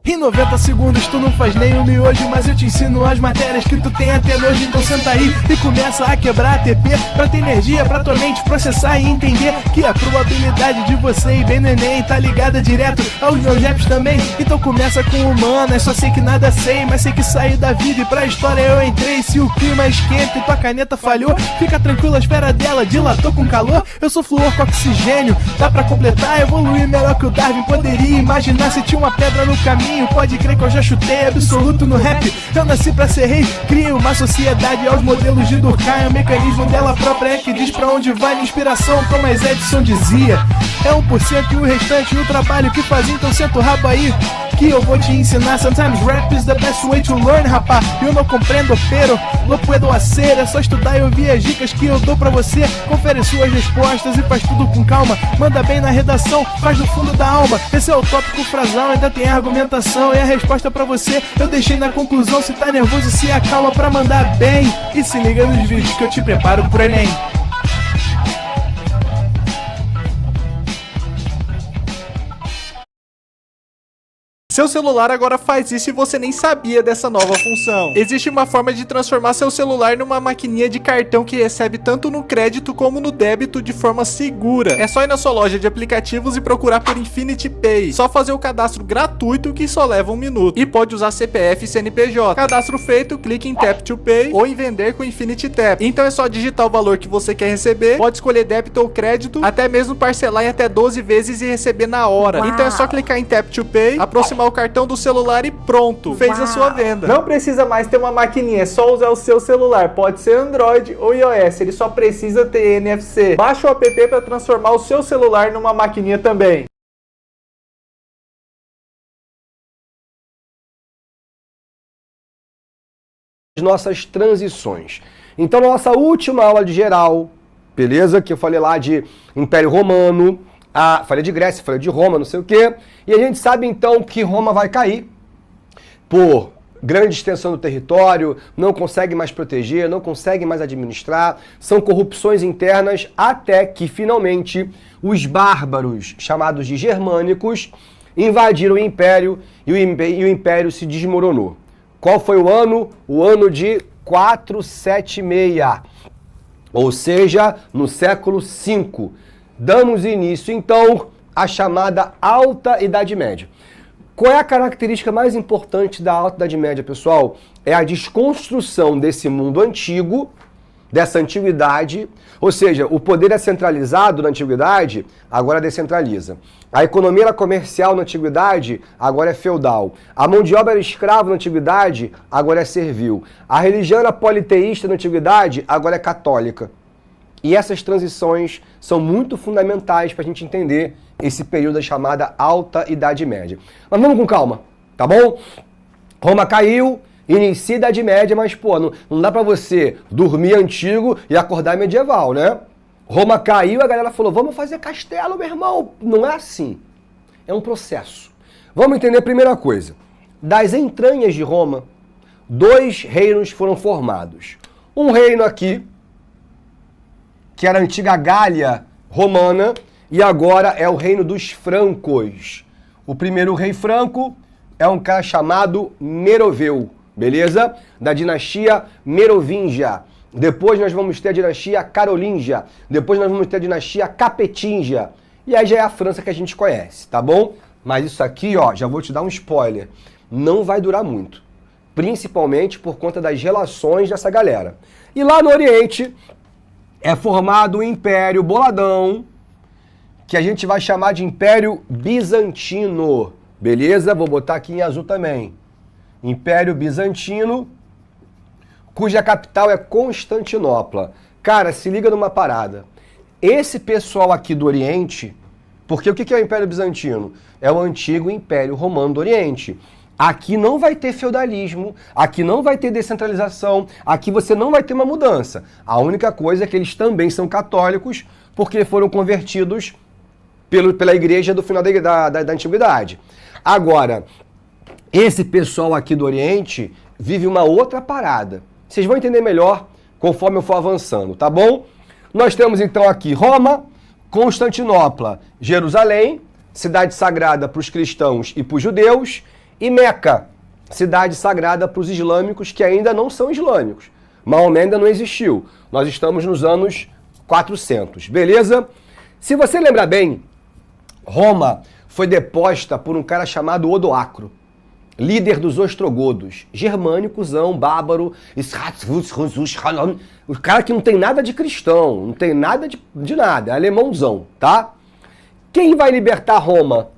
Em 90 segundos tu não faz nem um miojo, mas eu te ensino as matérias que tu tem até nojo. Então senta aí e começa a quebrar a TP pra ter energia pra tua mente processar e entender que a probabilidade de você ir bem no Enem tá ligada direto aos meus raps também. Então começa com humanas, só sei que nada sei, mas sei que saí da vida e pra história eu entrei. Se o clima esquenta e tua caneta falhou, fica tranquilo, a esfera dela dilatou com calor. Eu sou flúor com oxigênio, dá pra completar, evoluir melhor que o Darwin poderia imaginar se tinha uma pedra no caminho. Pode crer que eu já chutei absoluto no rap. Eu nasci pra ser rei, criei uma sociedade aos modelos de Durkheim. O mecanismo dela própria é que diz pra onde vai minha inspiração. Thomas Edison dizia: é 1% e o restante o trabalho que fazia. Então senta o rabo aí que eu vou te ensinar. Sometimes rap is the best way to learn, rapá. Eu não compreendo, pero não puedo hacer. É só estudar e ouvir as dicas que eu dou pra você. Confere suas respostas e faz tudo com calma. Manda bem na redação, faz do fundo da alma. Esse é o tópico frasal, ainda tem argumentação. E a resposta pra você eu deixei na conclusão. Se tá nervoso, se acalma pra mandar bem. E se liga nos vídeos que eu te preparo pro Enem. Seu celular agora faz isso e você nem sabia dessa nova função. Existe uma forma de transformar seu celular numa maquininha de cartão que recebe tanto no crédito como no débito de forma segura. É só ir na sua loja de aplicativos e procurar por Infinity Pay. Só fazer o cadastro gratuito que só leva 1 minuto. E pode usar CPF e CNPJ. Cadastro feito, clique em Tap to Pay ou em vender com Infinity Tap. Então é só digitar o valor que você quer receber, pode escolher débito ou crédito, até mesmo parcelar em até 12 vezes e receber na hora. Então é só clicar em Tap to Pay, aproximar o cartão do celular e pronto, fez a sua venda. Não precisa mais ter uma maquininha, é só usar o seu celular, pode ser Android ou iOS, ele só precisa ter NFC. Baixa o app para transformar o seu celular numa maquininha também. Nossas transições. Então, na nossa última aula de geral, beleza? Que eu falei lá de Império Romano, falei de Grécia, falei de Roma, não sei o quê. E a gente sabe então que Roma vai cair por grande extensão do território, não consegue mais proteger, não consegue mais administrar, são corrupções internas, até que finalmente os bárbaros, chamados de germânicos, invadiram o Império e o Império se desmoronou. Qual foi o ano? O ano de 476, ou seja, no século V. Damos início, então, à chamada Alta Idade Média. Qual é a característica mais importante da Alta Idade Média, pessoal? É a desconstrução desse mundo antigo, dessa antiguidade, ou seja, o poder é centralizado na antiguidade, agora descentraliza. A economia era comercial na antiguidade, agora é feudal. A mão de obra era escrava na antiguidade, agora é servil. A religião era politeísta na antiguidade, agora é católica. E essas transições são muito fundamentais para a gente entender esse período da chamada Alta Idade Média. Mas vamos com calma, tá bom? Roma caiu, inicia a Idade Média, mas pô, não dá para você dormir antigo e acordar medieval, né? Roma caiu, a galera falou, vamos fazer castelo, meu irmão. Não é assim, é um processo. Vamos entender a primeira coisa. Das entranhas de Roma, 2 reinos foram formados. Um reino aqui, que era a antiga Gália romana, e agora é o reino dos francos. O primeiro rei franco é um cara chamado Meroveu, beleza? Da dinastia Merovingia. Depois nós vamos ter a dinastia Carolíngia. Depois nós vamos ter a dinastia Capetingia. E aí já é a França que a gente conhece, tá bom? Mas isso aqui, ó, já vou te dar um spoiler, não vai durar muito. Principalmente por conta das relações dessa galera. E lá no Oriente é formado um império boladão, que a gente vai chamar de Império Bizantino, beleza? Vou botar aqui em azul também. Império Bizantino, cuja capital é Constantinopla. Cara, se liga numa parada. Esse pessoal aqui do Oriente, porque o que é o Império Bizantino? É o antigo Império Romano do Oriente. Aqui não vai ter feudalismo, aqui não vai ter descentralização, aqui você não vai ter uma mudança. A única coisa é que eles também são católicos, porque foram convertidos pela igreja do final da antiguidade. Agora, esse pessoal aqui do Oriente vive uma outra parada. Vocês vão entender melhor conforme eu for avançando, tá bom? Nós temos então aqui Roma, Constantinopla, Jerusalém, cidade sagrada para os cristãos e para os judeus, e Meca, cidade sagrada para os islâmicos que ainda não são islâmicos. Maomé ainda não existiu. Nós estamos nos anos 400, beleza? Se você lembrar bem, Roma foi deposta por um cara chamado Odoacro, líder dos ostrogodos, germânicozão, bárbaro, o cara que não tem nada de cristão, não tem nada de nada, é alemãozão, tá? Quem vai libertar Roma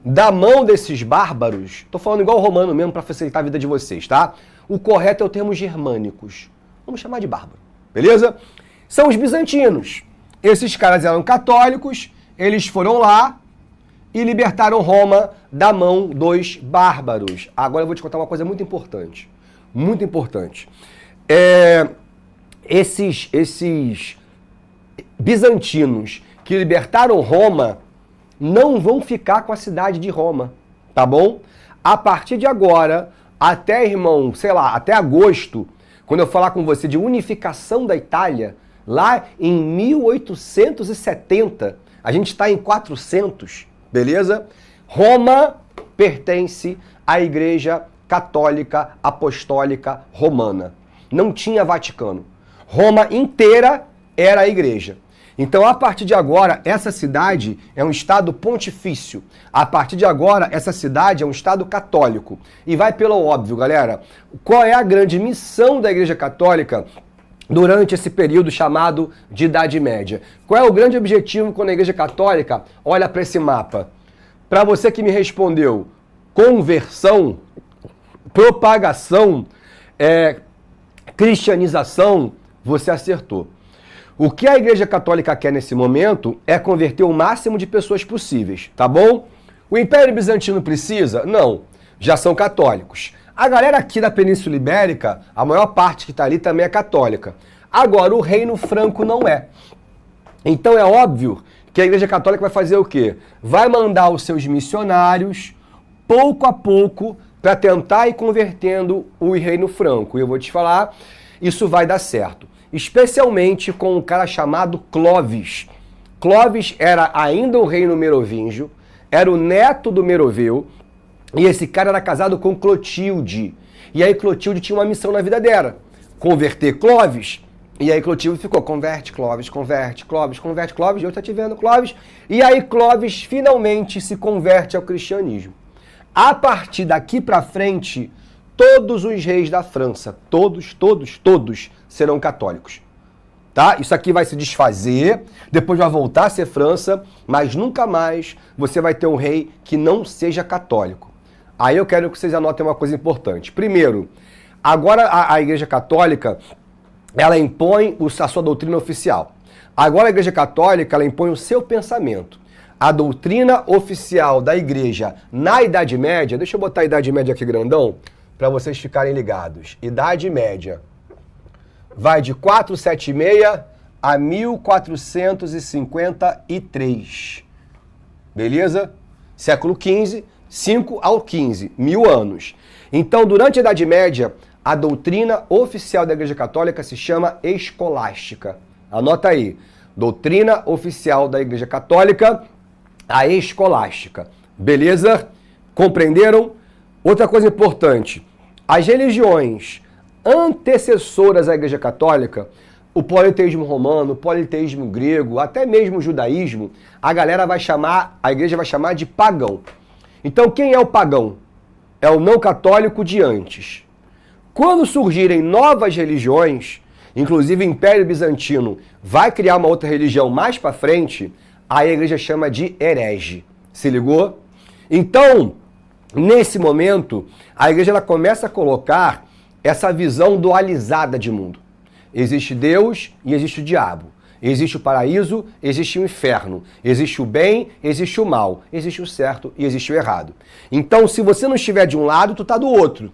da mão desses bárbaros? Tô falando igual romano mesmo para facilitar a vida de vocês, tá? O correto é o termo germânicos. Vamos chamar de bárbaro, beleza? São os bizantinos. Esses caras eram católicos, eles foram lá e libertaram Roma da mão dos bárbaros. Agora eu vou te contar uma coisa muito importante. Muito importante. Esses bizantinos que libertaram Roma não vão ficar com a cidade de Roma, tá bom? A partir de agora, até, irmão, sei lá, até agosto, quando eu falar com você de unificação da Itália, lá em 1870, a gente está em 400, beleza? Roma pertence à Igreja Católica Apostólica Romana. Não tinha Vaticano. Roma inteira era a igreja. Então, a partir de agora, essa cidade é um estado pontifício. A partir de agora, essa cidade é um estado católico. E vai pelo óbvio, galera. Qual é a grande missão da Igreja Católica durante esse período chamado de Idade Média? Qual é o grande objetivo quando a Igreja Católica olha para esse mapa? Para você que me respondeu, conversão, propagação, cristianização, você acertou. O que a Igreja Católica quer nesse momento é converter o máximo de pessoas possíveis, tá bom? O Império Bizantino precisa? Não, já são católicos. A galera aqui da Península Ibérica, a maior parte que está ali também é católica. Agora, o Reino Franco não é. Então é óbvio que a Igreja Católica vai fazer o quê? Vai mandar os seus missionários, pouco a pouco, para tentar ir convertendo o Reino Franco. E eu vou te falar, isso vai dar certo. Especialmente com um cara chamado Clovis. Clovis era ainda um reino merovingio, era o neto do Meroveu, e esse cara era casado com Clotilde. E aí Clotilde tinha uma missão na vida dela, converter Clovis. E aí Clotilde ficou, converte Clovis, converte Clovis, converte Clovis, eu tô te vendo Clovis. E aí Clovis finalmente se converte ao cristianismo. A partir daqui para frente, todos os reis da França, todos serão católicos. Tá? Isso aqui vai se desfazer, depois vai voltar a ser França, mas nunca mais você vai ter um rei que não seja católico. Aí eu quero que vocês anotem uma coisa importante. Primeiro, agora a Igreja Católica, ela impõe a sua doutrina oficial. Agora a Igreja Católica, ela impõe o seu pensamento. A doutrina oficial da Igreja na Idade Média, deixa eu botar a Idade Média aqui grandão, para vocês ficarem ligados. Idade Média vai de 476 a 1453. Beleza? Século XV, 5 ao 15, 1000 anos. Então, durante a Idade Média, a doutrina oficial da Igreja Católica se chama escolástica. Anota aí. Doutrina oficial da Igreja Católica, a escolástica. Beleza? Compreenderam? Outra coisa importante. As religiões antecessoras à Igreja Católica, o politeísmo romano, o politeísmo grego, até mesmo o judaísmo, a igreja vai chamar de pagão. Então quem é o pagão? É o não católico de antes. Quando surgirem novas religiões, inclusive o Império Bizantino vai criar uma outra religião mais para frente, aí a igreja chama de herege. Se ligou? Então, nesse momento, a igreja ela começa a colocar essa visão dualizada de mundo. Existe Deus e existe o diabo. Existe o paraíso, existe o inferno. Existe o bem, existe o mal. Existe o certo e existe o errado. Então, se você não estiver de um lado, tu tá do outro.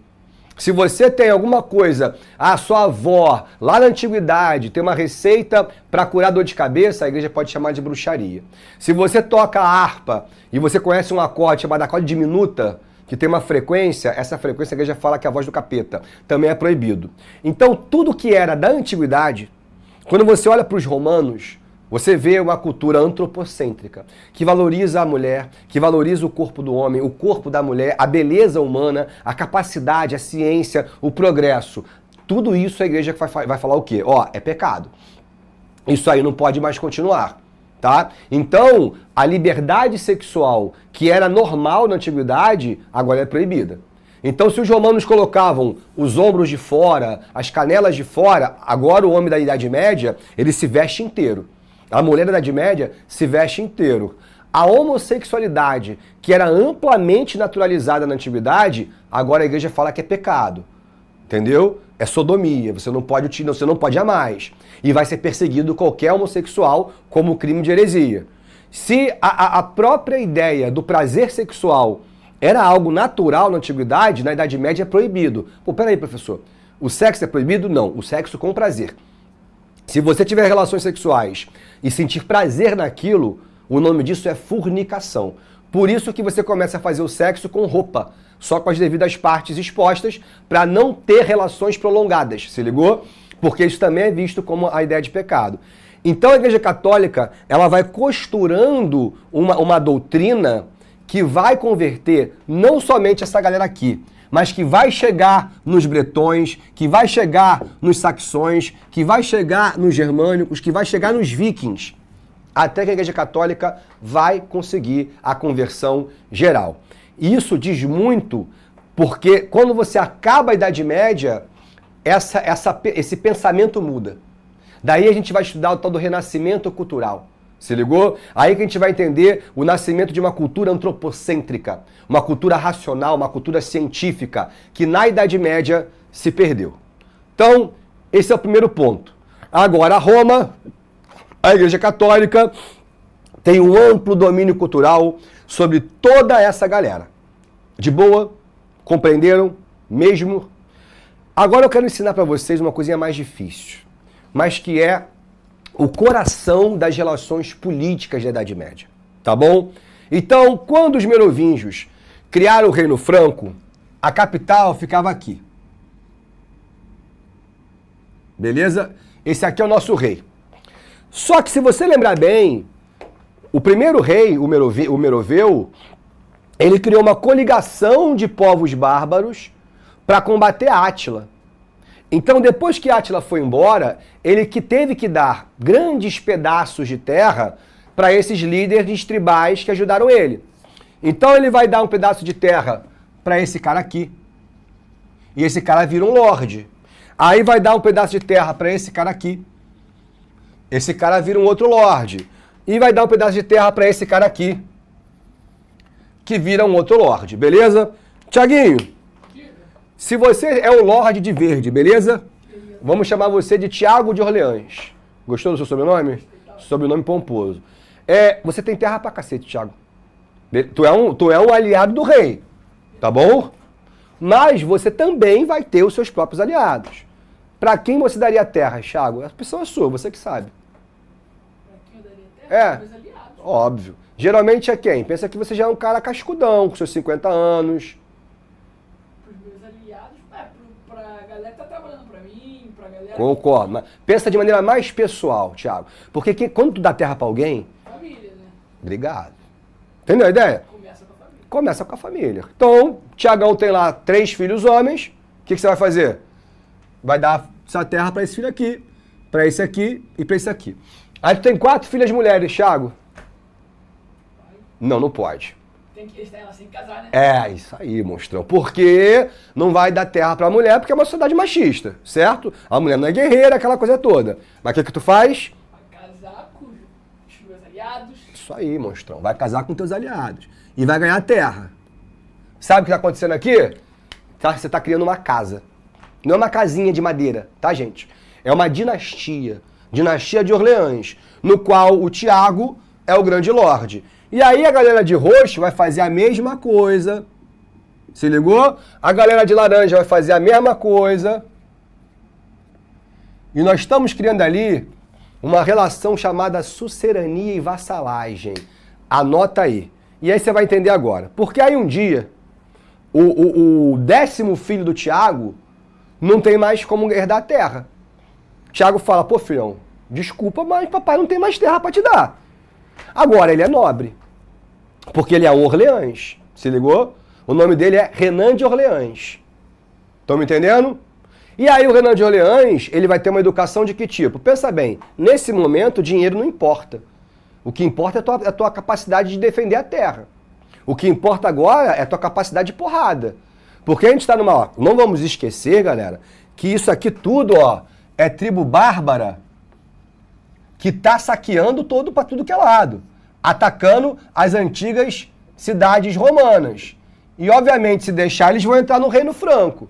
Se você tem alguma coisa, a sua avó, lá na antiguidade, tem uma receita para curar dor de cabeça, a igreja pode chamar de bruxaria. Se você toca a harpa e você conhece um acorde chamado acorde diminuta, que tem uma frequência, essa frequência a igreja fala que é a voz do capeta, também é proibido. Então, tudo que era da antiguidade, quando você olha para os romanos, você vê uma cultura antropocêntrica, que valoriza a mulher, que valoriza o corpo do homem, o corpo da mulher, a beleza humana, a capacidade, a ciência, o progresso. Tudo isso a igreja vai falar o quê? Ó, é pecado. Isso aí não pode mais continuar. Tá? Então, a liberdade sexual, que era normal na antiguidade, agora é proibida. Então, se os romanos colocavam os ombros de fora, as canelas de fora, agora o homem da Idade Média, ele se veste inteiro. A mulher da Idade Média se veste inteiro. A homossexualidade, que era amplamente naturalizada na antiguidade, agora a igreja fala que é pecado. Entendeu? É sodomia, você não pode amar mais. E vai ser perseguido qualquer homossexual como crime de heresia. Se a própria ideia do prazer sexual era algo natural na antiguidade, na Idade Média é proibido. Pô, peraí, professor, o sexo é proibido? Não, o sexo com prazer. Se você tiver relações sexuais e sentir prazer naquilo, o nome disso é fornicação. Por isso que você começa a fazer o sexo com roupa, só com as devidas partes expostas, para não ter relações prolongadas, se ligou? Porque isso também é visto como a ideia de pecado. Então a Igreja Católica, ela vai costurando uma doutrina que vai converter não somente essa galera aqui, mas que vai chegar nos bretões, que vai chegar nos saxões, que vai chegar nos germânicos, que vai chegar nos vikings, até que a Igreja Católica vai conseguir a conversão geral. E isso diz muito, porque quando você acaba a Idade Média, esse pensamento muda. Daí a gente vai estudar o tal do renascimento cultural. Se ligou? Aí que a gente vai entender o nascimento de uma cultura antropocêntrica, uma cultura racional, uma cultura científica, que na Idade Média se perdeu. Então, esse é o primeiro ponto. Agora, Roma, a Igreja Católica, tem um amplo domínio cultural sobre toda essa galera. De boa? Compreenderam? Mesmo? Agora eu quero ensinar para vocês uma coisinha mais difícil, mas que é o coração das relações políticas da Idade Média, tá bom? Então, quando os merovingios criaram o Reino Franco, a capital ficava aqui. Beleza? Esse aqui é o nosso rei. Só que se você lembrar bem, o primeiro rei, o Meroveu, ele criou uma coligação de povos bárbaros para combater Átila. Então, depois que Átila foi embora, ele que teve que dar grandes pedaços de terra para esses líderes tribais que ajudaram ele. Então, ele vai dar um pedaço de terra para esse cara aqui. E esse cara vira um lorde. Aí vai dar um pedaço de terra para esse cara aqui. Esse cara vira um outro lorde. E vai dar um pedaço de terra para esse cara aqui, que vira um outro lorde, beleza? Tiaguinho, se você é o Lorde de Verde, beleza? Vamos chamar você de Tiago de Orleans. Gostou do seu sobrenome? Sobrenome pomposo. Você tem terra pra cacete, Tiago. Tu é um aliado do rei, tá bom? Mas você também vai ter os seus próprios aliados. Pra quem você daria terra, Tiago? A pessoa é sua, você que sabe. Pra quem eu daria terra? Meus aliados. Óbvio. Geralmente é quem? Pensa que você já é um cara cascudão, com seus 50 anos. Pra galera que tá trabalhando pra mim, pra galera... Concordo, mas pensa de maneira mais pessoal, Thiago. Porque quando tu dá terra pra alguém... Família, né? Obrigado. Entendeu a ideia? Começa com a família. Começa com a família. Então, Tiagão tem lá 3 filhos homens. O que você vai fazer? Vai dar essa terra pra esse filho aqui, pra esse aqui e pra esse aqui. Aí tu tem 4 filhas mulheres, Thiago. Não pode. Elas têm que casar, né? É, isso aí, monstrão. Porque não vai dar terra pra mulher, porque é uma sociedade machista, certo? A mulher não é guerreira, aquela coisa toda. Mas o que tu faz? Vai casar com os meus aliados. Isso aí, monstrão. Vai casar com teus aliados. E vai ganhar terra. Sabe o que tá acontecendo aqui? Você tá criando uma casa. Não é uma casinha de madeira, tá, gente? É uma dinastia. Dinastia de Orleans, no qual o Tiago é o grande lorde. E aí a galera de roxo vai fazer a mesma coisa. Se ligou? A galera de laranja vai fazer a mesma coisa. E nós estamos criando ali uma relação chamada sucerania e vassalagem. Anota aí. E aí você vai entender agora. Porque aí um dia, o 10º filho do Tiago não tem mais como herdar a terra. Tiago fala, pô filhão, desculpa, mas papai não tem mais terra para te dar. Agora, ele é nobre, porque ele é Orleans, se ligou? O nome dele é Renan de Orleans. Estão me entendendo? E aí o Renan de Orleans, ele vai ter uma educação de que tipo? Pensa bem, nesse momento o dinheiro não importa. O que importa é a tua capacidade de defender a terra. O que importa agora é a tua capacidade de porrada. Porque a gente está numa... Ó, não vamos esquecer, galera, que isso aqui tudo, ó, é tribo bárbara que tá saqueando todo para tudo que é lado. Atacando as antigas cidades romanas. E, obviamente, se deixar, eles vão entrar no Reino Franco.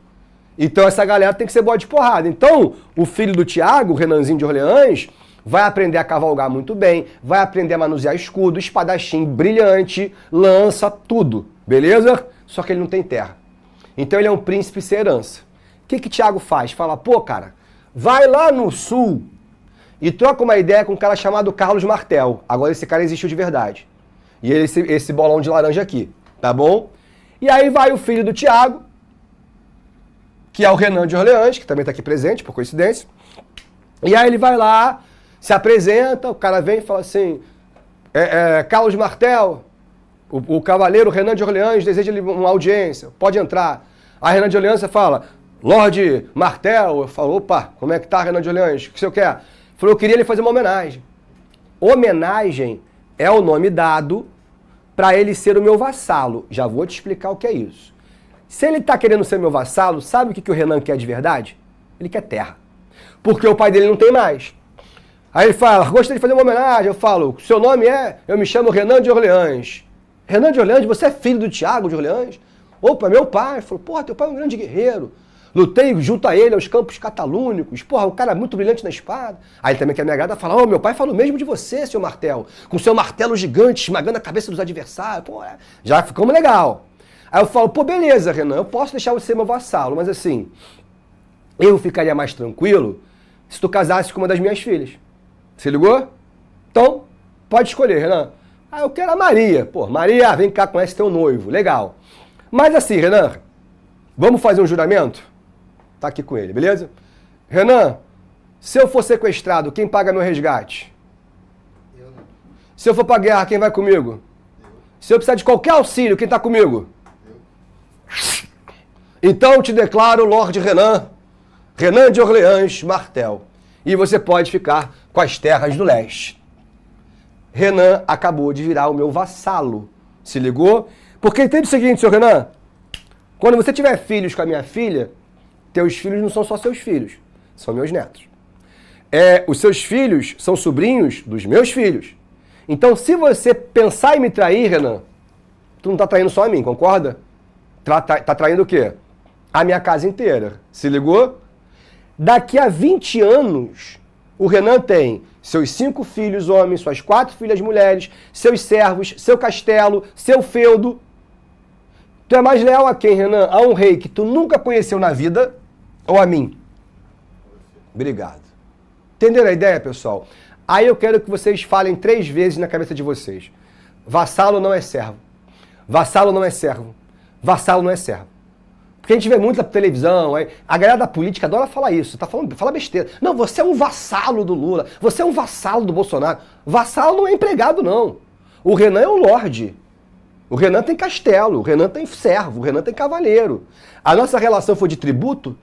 Então, essa galera tem que ser boa de porrada. Então, o filho do Tiago, o Renanzinho de Orleans, vai aprender a cavalgar muito bem, vai aprender a manusear escudo, espadachim brilhante, lança, tudo. Beleza? Só que ele não tem terra. Então, ele é um príncipe sem herança. O que Tiago faz? Fala, pô, cara, vai lá no sul e troca uma ideia com um cara chamado Carlos Martel. Agora, esse cara existiu de verdade. E ele, esse bolão de laranja aqui, tá bom? E aí vai o filho do Tiago, que é o Renan de Orleans, que também está aqui presente, por coincidência. E aí ele vai lá, se apresenta, o cara vem e fala assim, Carlos Martel, o cavaleiro Renan de Orleans deseja uma audiência, pode entrar. Aí Renan de Orleans fala, Lorde Martel, eu falo, opa, como é que tá Renan de Orleans? O que o senhor quer? Ele falou, eu queria lhe fazer uma homenagem. Homenagem é o nome dado para ele ser o meu vassalo. Já vou te explicar o que é isso. Se ele está querendo ser meu vassalo, sabe o que o Renan quer de verdade? Ele quer terra. Porque o pai dele não tem mais. Aí ele fala, gostaria de fazer uma homenagem. Eu falo, seu nome é? Eu me chamo Renan de Orleans. Renan de Orleans, você é filho do Tiago de Orleans? Opa, meu pai. Falou, porra, teu pai é um grande guerreiro. Lutei junto a ele aos campos catalúnicos. Porra, um cara muito brilhante na espada. Aí ele também quer me agradar, fala, meu pai fala o mesmo de você, seu martelo. Com seu martelo gigante, esmagando a cabeça dos adversários. Pô, já ficamos legal. Aí eu falo, pô, beleza, Renan, eu posso deixar você ser meu vassalo, mas assim, eu ficaria mais tranquilo se tu casasse com uma das minhas filhas. Se ligou? Então, pode escolher, Renan. Ah, eu quero a Maria. Pô, Maria, vem cá com esse teu noivo. Legal. Mas assim, Renan, vamos fazer um juramento? Tá aqui com ele, beleza? Renan, se eu for sequestrado, quem paga meu resgate? Eu não. Se eu for pra guerra, quem vai comigo? Eu. Se eu precisar de qualquer auxílio, quem tá comigo? Eu. Então eu te declaro Lorde Renan, Renan de Orleans Martel. E você pode ficar com as terras do leste. Renan acabou de virar o meu vassalo. Se ligou? Porque entende o seguinte, senhor Renan? Quando você tiver filhos com a minha filha, teus filhos não são só seus filhos, são meus netos. Os seus filhos são sobrinhos dos meus filhos. Então, se você pensar em me trair, Renan, tu não tá traindo só a mim, concorda? Tá traindo o quê? A minha casa inteira. Se ligou? Daqui a 20 anos, o Renan tem seus 5 filhos homens, suas 4 filhas mulheres, seus servos, seu castelo, seu feudo. Tu é mais leal a quem, Renan? A um rei que tu nunca conheceu na vida ou a mim? Obrigado. Entenderam a ideia, pessoal? Aí eu quero que vocês falem 3 vezes na cabeça de vocês. Vassalo não é servo. Vassalo não é servo. Vassalo não é servo. Porque a gente vê muito na televisão, a galera da política adora falar isso, fala besteira. Não, você é um vassalo do Lula, você é um vassalo do Bolsonaro. Vassalo não é empregado, não. O Renan é o lorde. O Renan tem castelo, o Renan tem servo, o Renan tem cavaleiro. A nossa relação foi de tributo?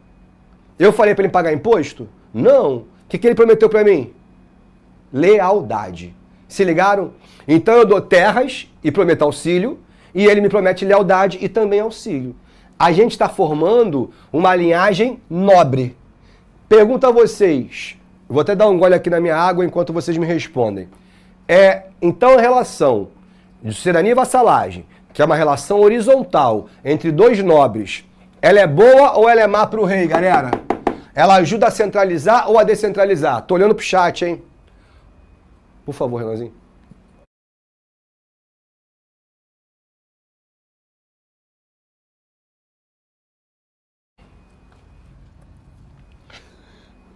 Eu falei para ele pagar imposto? Não. O que ele prometeu para mim? Lealdade. Se ligaram? Então eu dou terras e prometo auxílio, e ele me promete lealdade e também auxílio. A gente está formando uma linhagem nobre. Pergunto a vocês, vou até dar um gole aqui na minha água enquanto vocês me respondem. Então a relação de soberania e vassalagem, que é uma relação horizontal entre 2 nobres, ela é boa ou ela é má para o rei, galera? Ela ajuda a centralizar ou a descentralizar? Tô olhando pro chat, hein? Por favor, Renanzinho.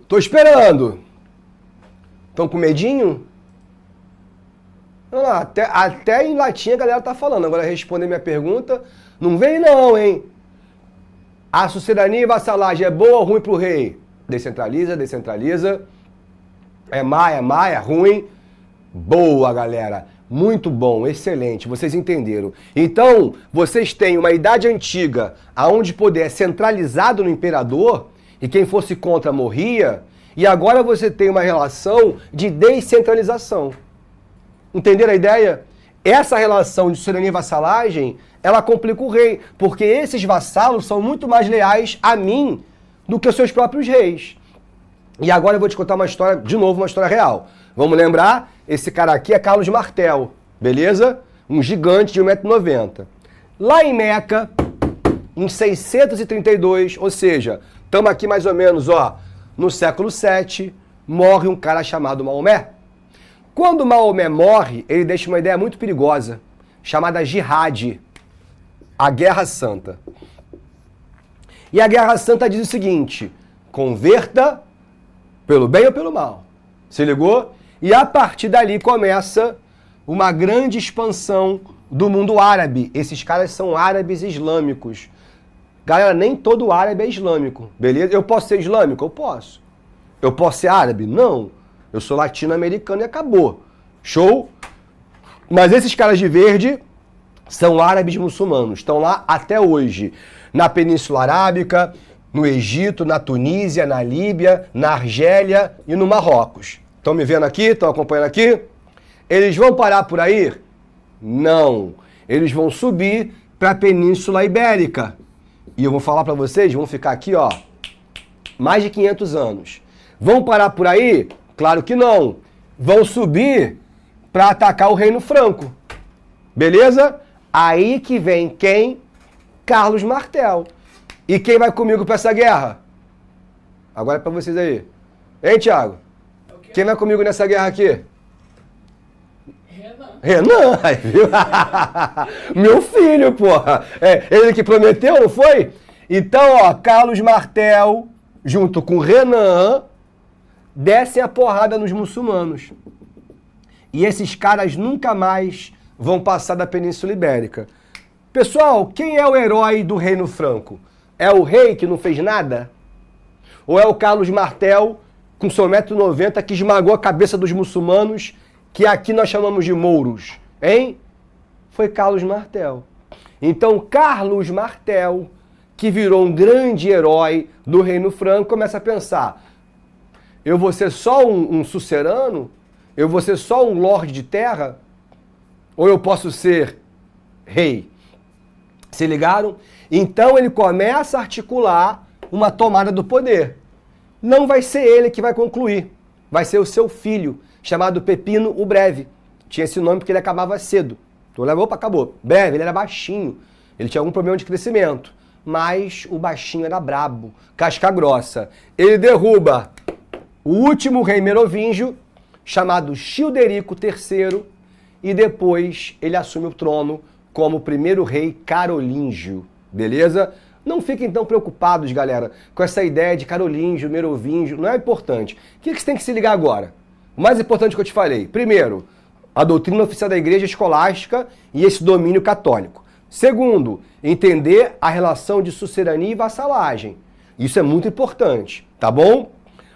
Tô esperando. Estão com medinho? Vamos lá, até em latim a galera tá falando. Agora responder minha pergunta, não vem não, hein? A sucedania e vassalagem é boa ou ruim pro rei? Descentraliza, descentraliza. É má, é ruim. Boa, galera. Muito bom, excelente. Vocês entenderam. Então, vocês têm uma idade antiga, onde o poder é centralizado no imperador, e quem fosse contra morria, e agora você tem uma relação de descentralização. Entenderam a ideia? Essa relação de sucedania e vassalagem, ela complica o rei, porque esses vassalos são muito mais leais a mim do que os seus próprios reis. E agora eu vou te contar uma história, de novo, uma história real. Vamos lembrar? Esse cara aqui é Carlos Martel, beleza? Um gigante de 1,90 m. Lá em Meca, em 632, ou seja, estamos aqui mais ou menos, ó, no século 7, morre um cara chamado Maomé. Quando Maomé morre, ele deixa uma ideia muito perigosa, chamada Jihad, a Guerra Santa. E a Guerra Santa diz o seguinte: converta pelo bem ou pelo mal. Se ligou? E a partir dali começa uma grande expansão do mundo árabe. Esses caras são árabes islâmicos. Galera, nem todo árabe é islâmico, beleza? Eu posso ser islâmico? Eu posso. Eu posso ser árabe? Não. Eu sou latino-americano e acabou. Show? Mas esses caras de verde são árabes muçulmanos. Estão lá até hoje. Na Península Arábica, no Egito, na Tunísia, na Líbia, na Argélia e no Marrocos. Estão me vendo aqui? Estão acompanhando aqui? Eles vão parar por aí? Não. Eles vão subir para a Península Ibérica. E eu vou falar para vocês, vão ficar aqui, ó, mais de 500 anos. Vão parar por aí? Claro que não. Vão subir para atacar o Reino Franco. Beleza? Aí que vem quem? Carlos Martel. E quem vai comigo para essa guerra? Agora é para vocês aí. Hein, Thiago? Quem vai comigo nessa guerra aqui? Renan, aí, viu? Meu filho, porra. É, ele que prometeu, não foi? Então, ó, Carlos Martel, junto com Renan, descem a porrada nos muçulmanos. E esses caras nunca mais vão passar da Península Ibérica. Pessoal, quem é o herói do Reino Franco? É o rei que não fez nada? Ou é o Carlos Martel, com seu 1,90 m, que esmagou a cabeça dos muçulmanos, que aqui nós chamamos de mouros, hein? Foi Carlos Martel. Então, Carlos Martel, que virou um grande herói do Reino Franco, começa a pensar: eu vou ser só um sucerano? Eu vou ser só um lorde de terra? Ou eu posso ser rei? Se ligaram? Então ele começa a articular uma tomada do poder. Não vai ser ele que vai concluir. Vai ser o seu filho, chamado Pepino o Breve. Tinha esse nome porque ele acabava cedo. Então levou, opa, acabou. Breve, ele era baixinho. Ele tinha algum problema de crescimento. Mas o baixinho era brabo, casca grossa. Ele derruba o último rei merovíngio, chamado Childerico III, e depois ele assume o trono como o primeiro rei carolíngio. Beleza? Não fiquem tão preocupados, galera, com essa ideia de carolíngio, merovíngio. Não é importante. O que você tem que se ligar agora? O mais importante que eu te falei. Primeiro, a doutrina oficial da Igreja Escolástica e esse domínio católico. Segundo, entender a relação de sucerania e vassalagem. Isso é muito importante, tá bom?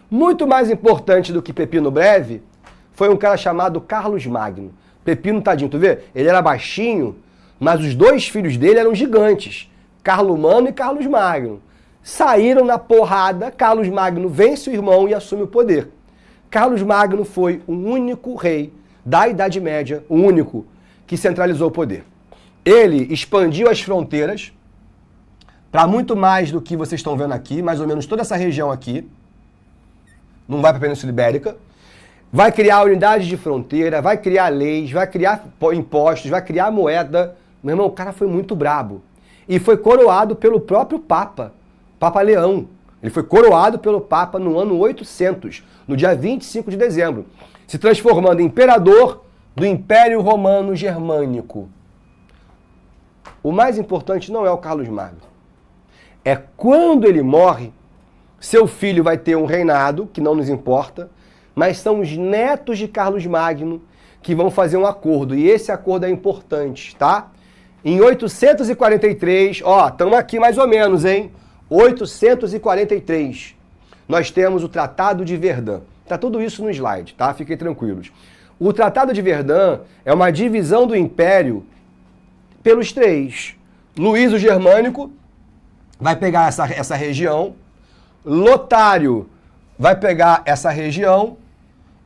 Muito mais importante do que Pepino Breve foi um cara chamado Carlos Magno. Pepino, tadinho, tu vê? Ele era baixinho, mas os dois filhos dele eram gigantes. Carlomano e Carlos Magno. Saíram na porrada, Carlos Magno vence o irmão e assume o poder. Carlos Magno foi o único rei da Idade Média, o único, que centralizou o poder. Ele expandiu as fronteiras para muito mais do que vocês estão vendo aqui, mais ou menos toda essa região aqui. Não vai para a Península Ibérica. Vai criar unidades de fronteira, vai criar leis, vai criar impostos, vai criar moeda. Meu irmão, o cara foi muito brabo. E foi coroado pelo próprio Papa, Papa Leão. Ele foi coroado pelo Papa no ano 800, no dia 25 de dezembro, se transformando em imperador do Império Romano Germânico. O mais importante não é o Carlos Magno. É quando ele morre, seu filho vai ter um reinado, que não nos importa, mas são os netos de Carlos Magno que vão fazer um acordo. E esse acordo é importante, tá? Em 843, ó, estamos aqui mais ou menos, hein? 843, nós temos o Tratado de Verdun. Tá tudo isso no slide, tá? Fiquem tranquilos. O Tratado de Verdun é uma divisão do Império pelos três. Luís o Germânico vai pegar essa região, Lotário vai pegar essa região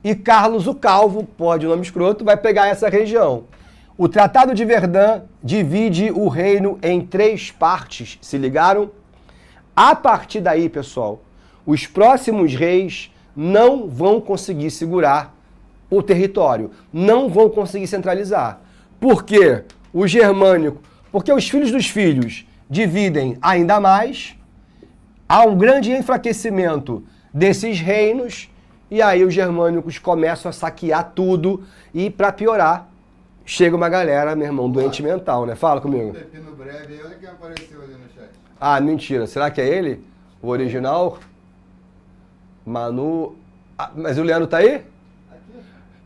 e Carlos o Calvo, pode o nome escroto, vai pegar essa região. O Tratado de Verdun divide o reino em 3 partes, se ligaram? A partir daí, pessoal, os próximos reis não vão conseguir segurar o território, não vão conseguir centralizar. Por quê? O germânico, porque os filhos dos filhos dividem ainda mais, há um grande enfraquecimento desses reinos, e aí os germânicos começam a saquear tudo, e para piorar, chega uma galera, meu irmão, doente mental, né? Fala comigo. Pepino Breve, olha quem apareceu ali no chat. Ah, mentira. Será que é ele? O original? Manu... Ah, mas o Leandro tá aí?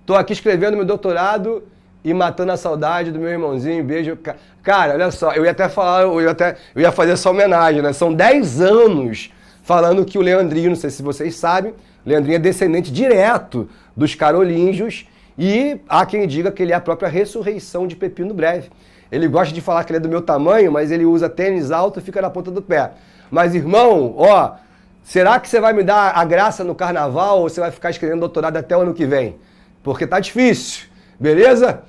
Tô aqui escrevendo meu doutorado e matando a saudade do meu irmãozinho. Beijo. Cara, olha só, eu ia até falar, eu ia fazer essa homenagem, né? São 10 anos falando que o Leandrinho, não sei se vocês sabem, o Leandrinho é descendente direto dos carolíngios e há quem diga que ele é a própria ressurreição de Pepino Breve. Ele gosta de falar que ele é do meu tamanho, mas ele usa tênis alto e fica na ponta do pé. Mas, irmão, ó, será que você vai me dar a graça no carnaval ou você vai ficar escrevendo doutorado até o ano que vem? Porque tá difícil, beleza?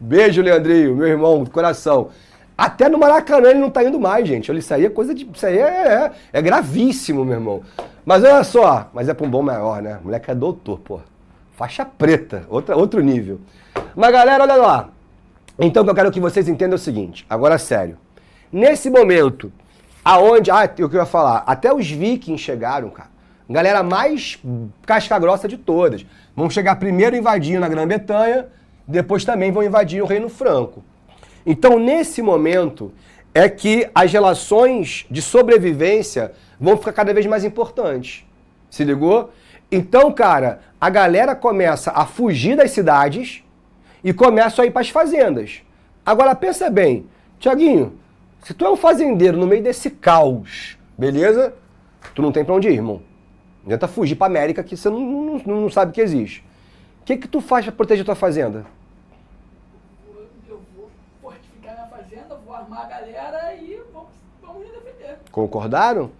Beijo, Leandrinho, meu irmão, do coração. Até no Maracanã ele não tá indo mais, gente. Olha, isso aí é coisa de... Isso aí é gravíssimo, meu irmão. Mas olha só, mas é pra um bom maior, né? O moleque é doutor, pô. Faixa preta, outro nível. Mas, galera, olha lá. Então, o que eu quero que vocês entendam é o seguinte, agora sério. Nesse momento, aonde... Ah, o que eu ia falar? Até os vikings chegaram, cara. Galera mais casca-grossa de todas. Vão chegar primeiro invadindo a Grã-Bretanha, depois também vão invadir o Reino Franco. Então, nesse momento, é que as relações de sobrevivência vão ficar cada vez mais importantes. Se ligou? Então, cara, a galera começa a fugir das cidades e começa a ir para as fazendas. Agora, pensa bem, Tiaguinho, se tu é um fazendeiro no meio desse caos, beleza? Tu não tem para onde ir, irmão. Não adianta fugir para América que você não sabe que existe. O que tu faz para proteger tua fazenda? Eu vou fortificar minha fazenda, vou armar a galera e vamos me defender. Concordaram?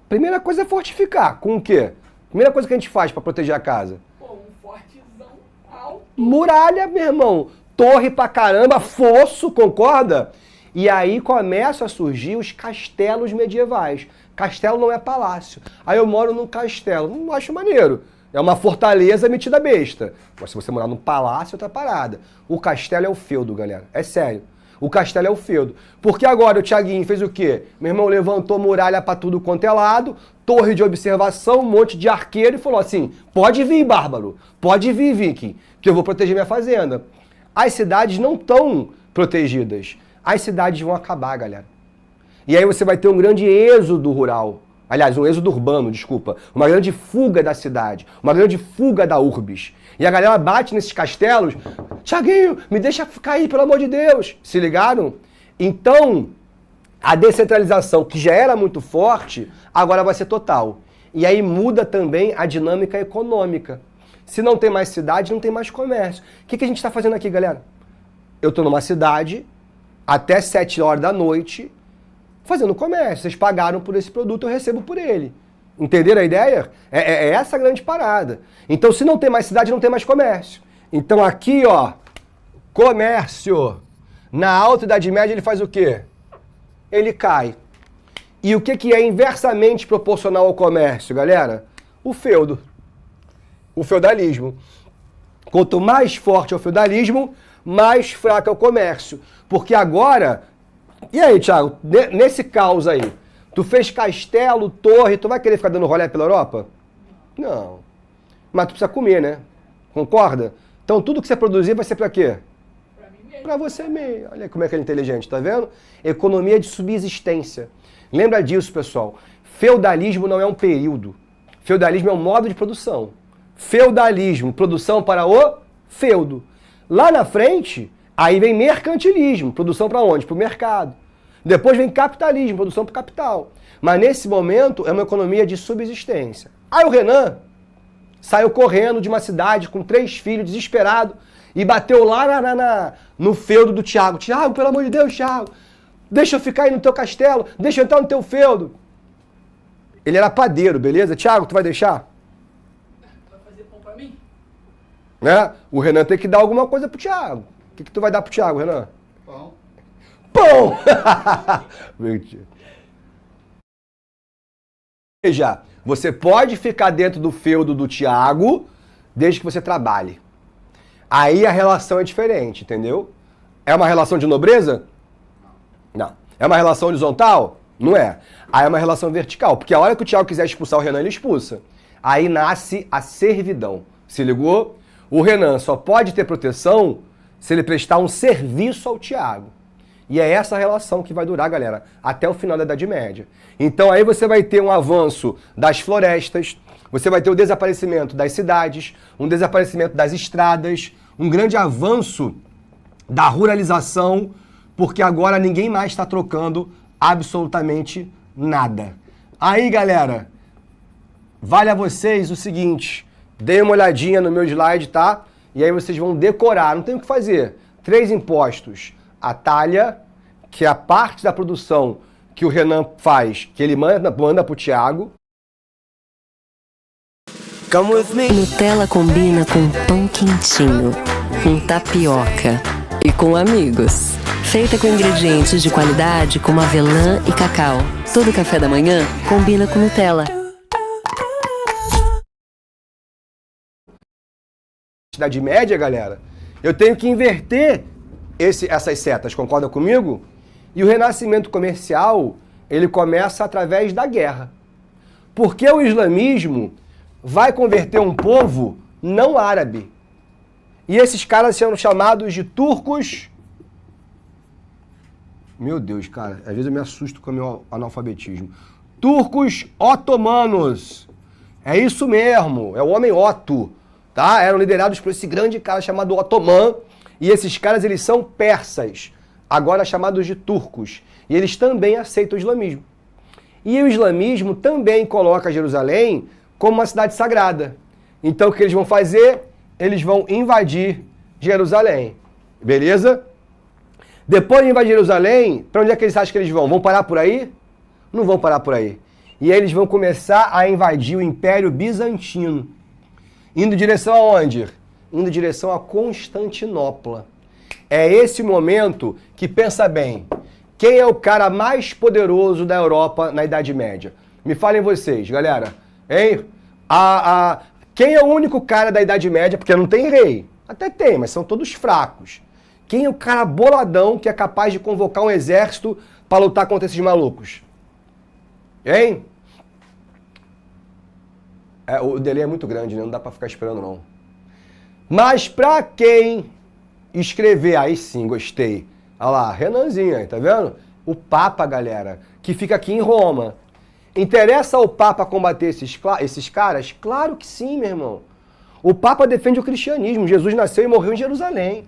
Primeira coisa é fortificar. Com o quê? Primeira coisa que a gente faz para proteger a casa? Pô, um fortezão alto. Muralha, meu irmão. Torre pra caramba, fosso, concorda? E aí começam a surgir os castelos medievais. Castelo não é palácio. Aí eu moro num castelo. Não acho maneiro. É uma fortaleza metida besta. Mas se você morar num palácio, é outra parada. O castelo é o feudo, galera. É sério. O castelo é o feudo. Porque agora o Thiaguinho fez o quê? Meu irmão levantou muralha pra tudo quanto é lado, torre de observação, um monte de arqueiro e falou assim, pode vir, bárbaro. Pode vir, viking, que eu vou proteger minha fazenda. As cidades não estão protegidas. As cidades vão acabar, galera. E aí você vai ter um grande êxodo rural. Aliás, um êxodo urbano, desculpa. Uma grande fuga da cidade. Uma grande fuga da urbis. E a galera bate nesses castelos. Tiaguinho, me deixa ficar aí, pelo amor de Deus. Se ligaram? Então, a descentralização, que já era muito forte, agora vai ser total. E aí muda também a dinâmica econômica. Se não tem mais cidade, não tem mais comércio. O que a gente está fazendo aqui, galera? Eu estou numa cidade, até 7 horas da noite, fazendo comércio. Vocês pagaram por esse produto, eu recebo por ele. Entenderam a ideia? É essa a grande parada. Então, se não tem mais cidade, não tem mais comércio. Então, aqui, ó, comércio. Na Alta Idade Média, ele faz o quê? Ele cai. E o que é inversamente proporcional ao comércio, galera? O feudo. O feudalismo. Quanto mais forte é o feudalismo, mais fraco é o comércio. Porque agora... E aí, Thiago, nesse caos aí, tu fez castelo, torre, tu vai querer ficar dando rolê pela Europa? Não. Mas tu precisa comer, né? Concorda? Então tudo que você produzir vai ser pra quê? Pra mim mesmo. Pra você mesmo. Olha como é que ele é inteligente, tá vendo? Economia de subsistência. Lembra disso, pessoal. Feudalismo não é um período. Feudalismo é um modo de produção. Feudalismo, produção para o feudo. Lá na frente, aí vem mercantilismo, produção para onde? Para o mercado. Depois vem capitalismo, produção para o capital. Mas nesse momento é uma economia de subsistência. Aí o Renan saiu correndo de uma cidade com 3 filhos, desesperado, e bateu lá no feudo do Tiago. Tiago, pelo amor de Deus, Tiago, deixa eu ficar aí no teu castelo, deixa eu entrar no teu feudo. Ele era padeiro, beleza? Tiago, tu vai deixar? Vai fazer pão pra mim? Né? O Renan tem que dar alguma coisa pro Tiago. O que tu vai dar pro Tiago, Renan? Pão. Pão! Mentira. Veja, você pode ficar dentro do feudo do Tiago desde que você trabalhe. Aí a relação é diferente, entendeu? É uma relação de nobreza? Não. É uma relação horizontal? Não é. Aí é uma relação vertical, porque a hora que o Tiago quiser expulsar o Renan, ele expulsa. Aí nasce a servidão. Se ligou? O Renan só pode ter proteção se ele prestar um serviço ao Tiago. E é essa relação que vai durar, galera, até o final da Idade Média. Então aí você vai ter um avanço das florestas, você vai ter o desaparecimento das cidades, um desaparecimento das estradas, um grande avanço da ruralização, porque agora ninguém mais está trocando absolutamente nada. Aí, galera, vale a vocês o seguinte, deem uma olhadinha no meu slide, tá? E aí vocês vão decorar, não tem o que fazer. 3 impostos. A talha, que é a parte da produção que o Renan faz, que ele manda pro Tiago. Nutella combina com pão quentinho, com tapioca e com amigos. Feita com ingredientes de qualidade como avelã e cacau. Todo café da manhã combina com Nutella. Idade Média, galera, eu tenho que inverter essas setas, concordam comigo? E o renascimento comercial, ele começa através da guerra. Porque o islamismo vai converter um povo não árabe. E esses caras são chamados de turcos. Meu Deus, cara, às vezes eu me assusto com o meu analfabetismo. Turcos otomanos. É isso mesmo, é o homem Otto. Tá? Eram liderados por esse grande cara chamado Otomã. E esses caras, eles são persas, agora chamados de turcos. E eles também aceitam o islamismo. E o islamismo também coloca Jerusalém como uma cidade sagrada. Então o que eles vão fazer? Eles vão invadir Jerusalém. Beleza? Depois de invadir Jerusalém, para onde é que eles acham que eles vão? Vão parar por aí? Não vão parar por aí. E aí eles vão começar a invadir o Império Bizantino. Indo em direção aonde? Indo em direção a Constantinopla. É esse momento que, pensa bem, quem é o cara mais poderoso da Europa na Idade Média? Me falem vocês, galera. Hein? Quem é o único cara da Idade Média? Porque não tem rei. Até tem, mas são todos fracos. Quem é o cara boladão que é capaz de convocar um exército para lutar contra esses malucos? Hein? O delay é muito grande, né? Não dá para ficar esperando, não. Mas para quem escrever, aí sim, gostei. Olha lá, Renanzinho aí, tá vendo? O Papa, galera, que fica aqui em Roma. Interessa ao Papa combater esses caras? Claro que sim, meu irmão. O Papa defende o cristianismo. Jesus nasceu e morreu em Jerusalém.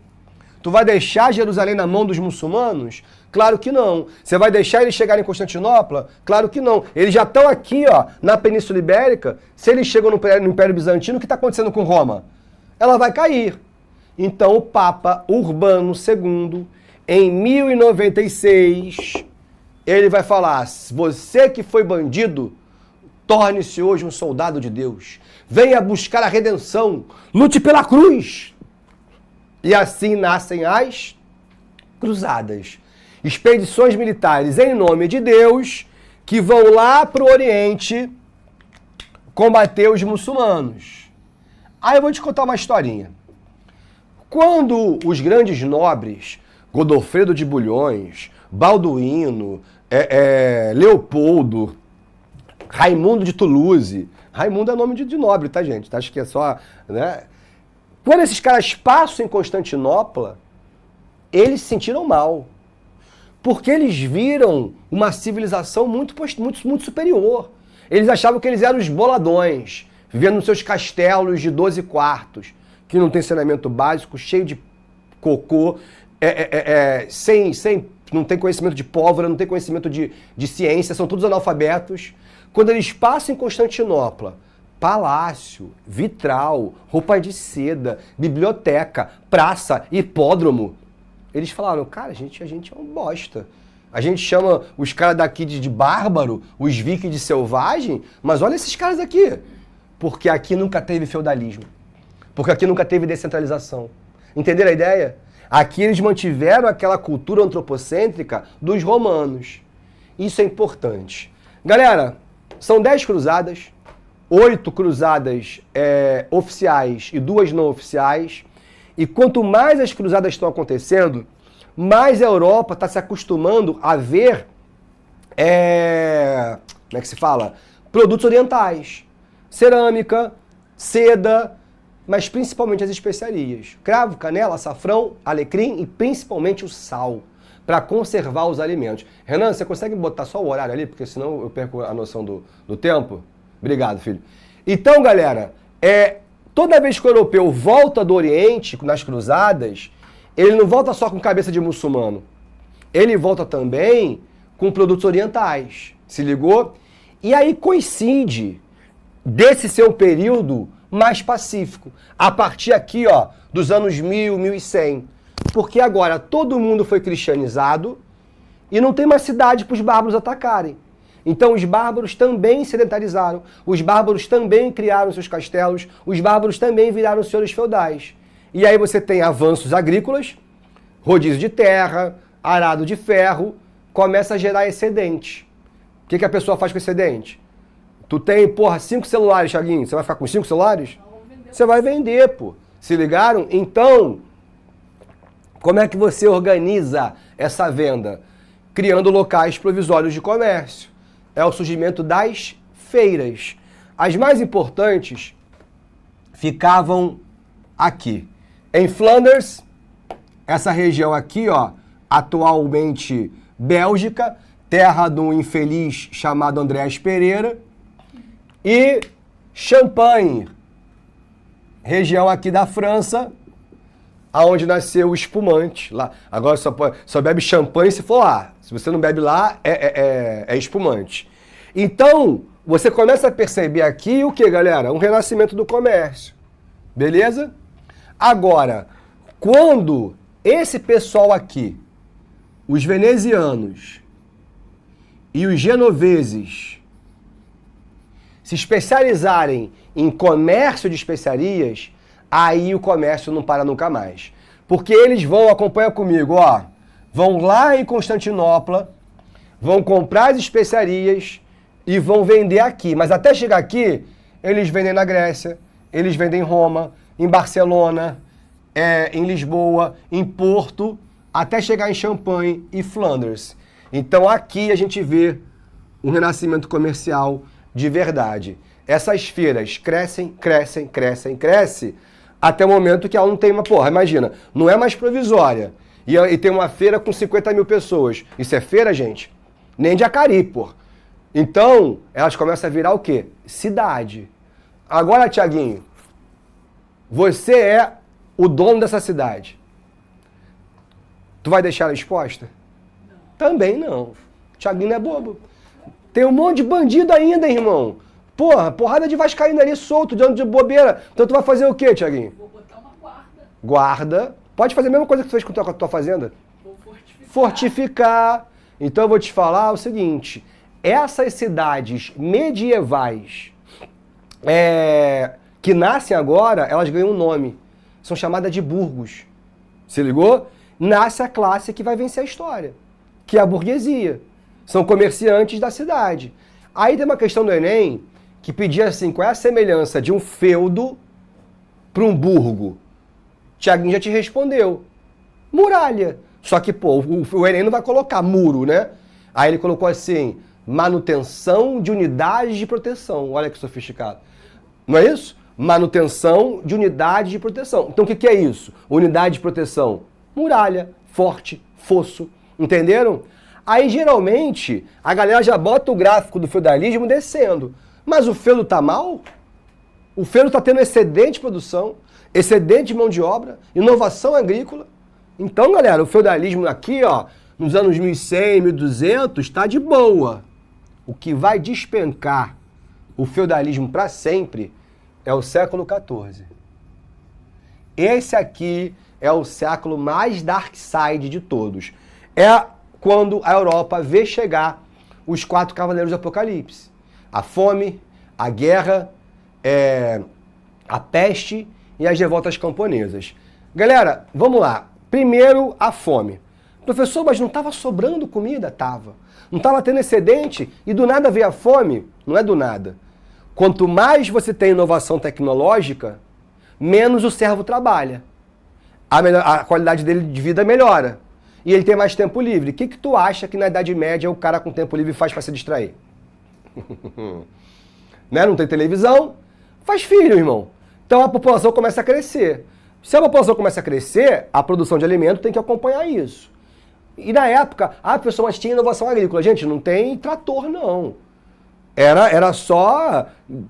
Tu vai deixar Jerusalém na mão dos muçulmanos? Claro que não. Você vai deixar eles chegarem em Constantinopla? Claro que não. Eles já estão aqui, ó, na Península Ibérica. Se eles chegam no Império Bizantino, o que está acontecendo com Roma? Ela vai cair. Então o Papa Urbano II, em 1096, ele vai falar: você que foi bandido, torne-se hoje um soldado de Deus. Venha buscar a redenção. Lute pela cruz. E assim nascem as cruzadas. Expedições militares em nome de Deus que vão lá para o Oriente combater os muçulmanos. Aí eu vou te contar uma historinha. Quando os grandes nobres, Godofredo de Bulhões, Balduíno, Leopoldo, Raimundo de Toulouse, Raimundo é nome de nobre, tá, gente? Acho que é só, né? Quando esses caras passam em Constantinopla, eles se sentiram mal. Porque eles viram uma civilização muito superior. Eles achavam que eles eram os boladões, vivendo nos seus castelos de 12 quartos. que não tem saneamento básico, cheio de cocô, não tem conhecimento de pólvora, não tem conhecimento de ciência, são todos analfabetos. Quando eles passam em Constantinopla, palácio, vitral, roupa de seda, biblioteca, praça, hipódromo, eles falaram, cara, a gente é um bosta. A gente chama os caras daqui de bárbaro, os vikings de selvagem, mas olha esses caras aqui. Porque aqui nunca teve feudalismo. Porque aqui nunca teve descentralização. Entenderam a ideia? Aqui eles mantiveram aquela cultura antropocêntrica dos romanos. Isso é importante. Galera, são 10 cruzadas, 8 cruzadas oficiais e 2 não oficiais. E quanto mais as cruzadas estão acontecendo, mais a Europa está se acostumando a ver, como é que se fala? Produtos orientais. Cerâmica, seda, mas principalmente as especiarias. Cravo, canela, açafrão, alecrim e principalmente o sal, para conservar os alimentos. Renan, você consegue botar só o horário ali? Porque senão eu perco a noção do tempo. Obrigado, filho. Então, galera, toda vez que o europeu volta do Oriente, nas cruzadas, ele não volta só com cabeça de muçulmano. Ele volta também com produtos orientais. Se ligou? E aí coincide desse seu período mais pacífico. A partir aqui, ó, dos anos 1000, 1100. Porque agora todo mundo foi cristianizado e não tem mais cidade para os bárbaros atacarem. Então os bárbaros também sedentarizaram, os bárbaros também criaram seus castelos, os bárbaros também viraram senhores feudais. E aí você tem avanços agrícolas, rodízio de terra, arado de ferro, começa a gerar excedente. O que a pessoa faz com excedente? Tu tem, 5 celulares, Thiaguinho, você vai ficar com 5 celulares? Você vai vender, pô. Se ligaram? Então, como é que você organiza essa venda? Criando locais provisórios de comércio. É o surgimento das feiras. As mais importantes ficavam aqui. Em Flanders, essa região aqui, ó, atualmente Bélgica, terra de um infeliz chamado Andrés Pereira, e Champagne, região aqui da França, aonde nasceu o espumante. Lá. Agora só bebe champanhe se for lá. Se você não bebe lá, é espumante. Então, você começa a perceber aqui o que, galera? Um renascimento do comércio. Beleza? Agora, quando esse pessoal aqui, os venezianos e os genoveses, se especializarem em comércio de especiarias, aí o comércio não para nunca mais. Porque eles vão, acompanha comigo, ó, vão lá em Constantinopla, vão comprar as especiarias e vão vender aqui. Mas até chegar aqui, eles vendem na Grécia, eles vendem em Roma, em Barcelona, em Lisboa, em Porto, até chegar em Champagne e Flanders. Então aqui a gente vê um renascimento comercial de verdade. Essas feiras crescem, até o momento que ela não tem uma... Porra, imagina, não é mais provisória. E tem uma feira com 50 mil pessoas. Isso é feira, gente? Nem de Acari, pô. Então, elas começam a virar o quê? Cidade. Agora, Thiaguinho, você é o dono dessa cidade. Tu vai deixar ela exposta? Não. Também não. Thiaguinho não é bobo. Tem um monte de bandido ainda, irmão. Porra, porrada de vascaíno ali solto, de bobeira. Então tu vai fazer o quê, Thiaguinho? Vou botar uma guarda. Guarda. Pode fazer a mesma coisa que tu fez com a tua fazenda? Vou fortificar. Fortificar. Então eu vou te falar o seguinte. Essas cidades medievais que nascem agora, elas ganham um nome. São chamadas de burgos. Se ligou? Nasce a classe que vai vencer a história, que é a burguesia. São comerciantes da cidade. Aí tem uma questão do Enem que pedia assim, qual é a semelhança de um feudo para um burgo? Tiaguinho já te respondeu. Muralha. Só que, pô, o Enem não vai colocar muro, né? Aí ele colocou assim, manutenção de unidades de proteção. Olha que sofisticado. Não é isso? Manutenção de unidades de proteção. Então o que é isso? Unidade de proteção. Muralha, forte, fosso. Entenderam? Aí, geralmente, a galera já bota o gráfico do feudalismo descendo. Mas o feudo tá mal? O feudo tá tendo excedente de produção? excedente de mão de obra, inovação agrícola. Então, galera, o feudalismo aqui, ó, nos anos 1100, 1200, está de boa. O que vai despencar o feudalismo para sempre é o século XIV. Esse aqui é o século mais dark side de todos. É quando a Europa vê chegar os 4 cavaleiros do Apocalipse. A fome, a guerra, a peste e as revoltas camponesas. Galera, vamos lá. Primeiro, a fome. Professor, mas não estava sobrando comida? Tava. Não estava tendo excedente e do nada veio a fome? Não é do nada. Quanto mais você tem inovação tecnológica, menos o servo trabalha. A qualidade dele de vida melhora. E ele tem mais tempo livre. O que tu acha que na Idade Média o cara com tempo livre faz para se distrair? Né? Não tem televisão? Faz filho, irmão. Então a população começa a crescer. Se a população começa a crescer, a produção de alimento tem que acompanhar isso. E na época, professor, mas tinha inovação agrícola. Gente, não tem trator, não. Era só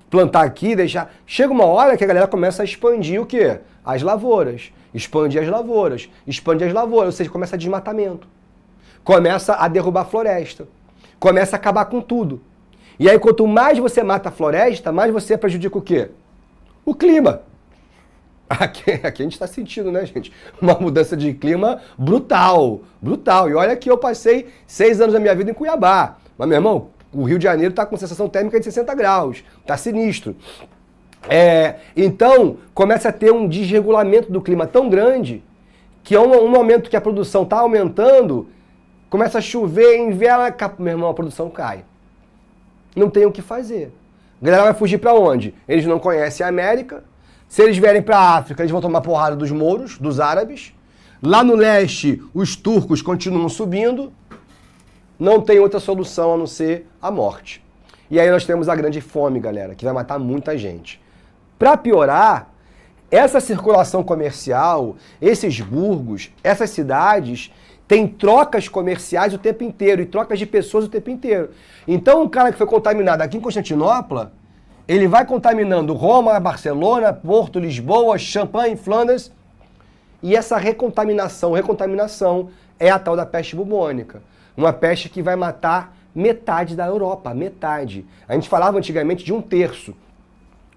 plantar aqui, deixar... Chega uma hora que a galera começa a expandir o quê? As lavouras. Expandir as lavouras. Expandir as lavouras, ou seja, começa desmatamento. Começa a derrubar a floresta. Começa a acabar com tudo. E aí, quanto mais você mata a floresta, mais você prejudica o quê? O clima. Aqui a gente está sentindo, né, gente? Uma mudança de clima brutal, brutal. E olha que eu passei 6 anos da minha vida em Cuiabá. Mas, meu irmão, o Rio de Janeiro está com sensação térmica de 60 graus. Está sinistro. Então, começa a ter um desregulamento do clima tão grande que um momento que a produção está aumentando, começa a chover, inverno, meu irmão, a produção cai. Não tem o que fazer. A galera vai fugir para onde? Eles não conhecem a América. Se eles vierem para a África, eles vão tomar porrada dos mouros, dos árabes. Lá no leste, os turcos continuam subindo. Não tem outra solução a não ser a morte. E aí nós temos a grande fome, galera, que vai matar muita gente. Para piorar, essa circulação comercial, esses burgos, essas cidades, têm trocas comerciais o tempo inteiro e trocas de pessoas o tempo inteiro. Então, um cara que foi contaminado aqui em Constantinopla, ele vai contaminando Roma, Barcelona, Porto, Lisboa, Champagne, Flandres. E essa recontaminação é a tal da peste bubônica. Uma peste que vai matar metade da Europa, metade. A gente falava antigamente de 1/3.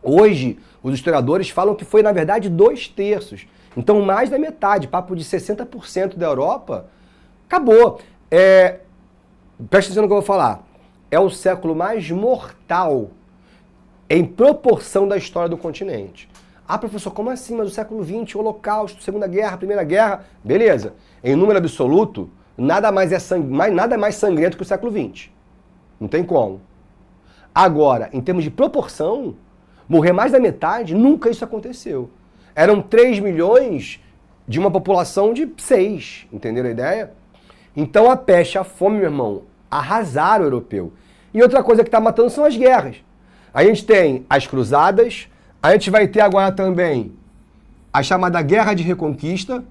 Hoje, os historiadores falam que foi, na verdade, 2/3. Então, mais da metade, papo de 60% da Europa, acabou. Presta atenção no que eu vou falar. É o século mais mortal em proporção da história do continente. Professor, como assim? Mas o século XX, Holocausto, Segunda Guerra, Primeira Guerra... Beleza. Em número absoluto, nada mais sangrento que o século XX. Não tem como. Agora, em termos de proporção, morrer mais da metade, nunca isso aconteceu. Eram 3 milhões de uma população de 6. Entenderam a ideia? Então a peste, a fome, meu irmão, arrasaram o europeu. E outra coisa que está matando são as guerras. A gente tem as cruzadas, a gente vai ter agora também a chamada Guerra de Reconquista,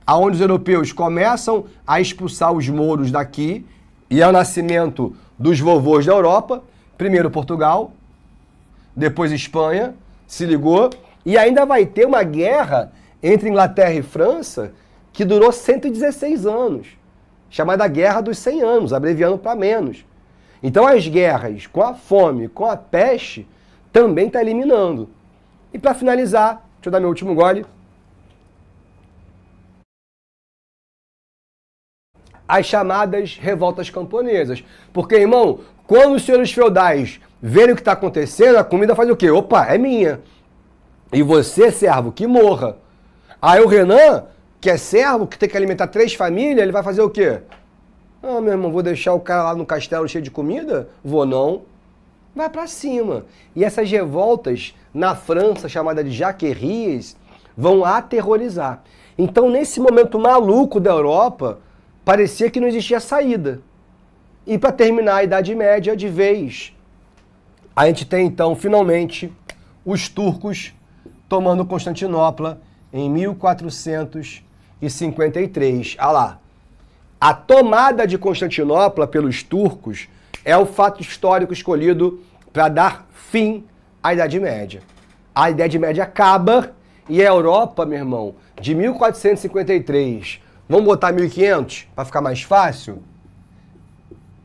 onde os europeus começam a expulsar os mouros daqui, e é o nascimento dos vovôs da Europa, primeiro Portugal, depois Espanha, se ligou, e ainda vai ter uma guerra entre Inglaterra e França que durou 116 anos, chamada Guerra dos 100 Anos, abreviando para menos. Então as guerras com a fome, com a peste, também está eliminando. E para finalizar, deixa eu dar meu último gole. As chamadas revoltas camponesas. Porque, irmão, quando os senhores feudais verem o que está acontecendo, a comida faz o quê? Opa, é minha. E você, servo, que morra. Aí o Renan, que é servo, que tem que alimentar 3 famílias, ele vai fazer o quê? Meu irmão, vou deixar o cara lá no castelo cheio de comida? Vou não. Vai pra cima. E essas revoltas na França, chamada de Jacqueries, vão aterrorizar. Então, nesse momento maluco da Europa, parecia que não existia saída. E para terminar a Idade Média de vez, a gente tem então, finalmente, os turcos tomando Constantinopla em 1453. Olha lá. A tomada de Constantinopla pelos turcos é o fato histórico escolhido para dar fim à Idade Média. A Idade Média acaba E a Europa, meu irmão, de 1453, vamos botar 1500 para ficar mais fácil?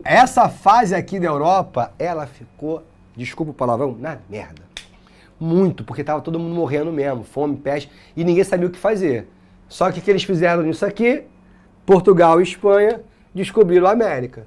Essa fase aqui da Europa, ela ficou, desculpa o palavrão, na merda. Muito, porque tava todo mundo morrendo mesmo, fome, peste, e ninguém sabia o que fazer. Só que o que eles fizeram nisso aqui? Portugal e Espanha descobriram a América.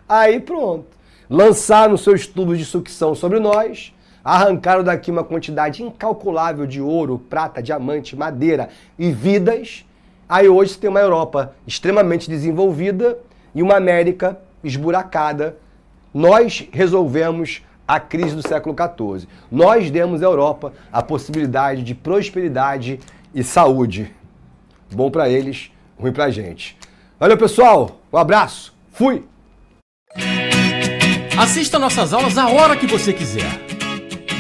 Aí pronto. Lançaram seus tubos de sucção sobre nós, arrancaram daqui uma quantidade incalculável de ouro, prata, diamante, madeira e vidas. Aí hoje você tem uma Europa extremamente desenvolvida e uma América esburacada. Nós resolvemos a crise do século XIV. Nós demos à Europa a possibilidade de prosperidade e saúde. Bom pra eles, ruim pra gente. Valeu, pessoal. Um abraço. Fui! Assista nossas aulas a hora que você quiser.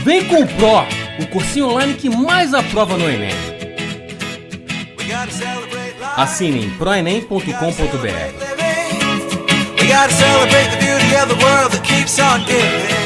Vem com o Pro, o cursinho online que mais aprova no Enem. Assine em proenem.com.br. We gotta celebrate the beauty of the world that keeps on giving.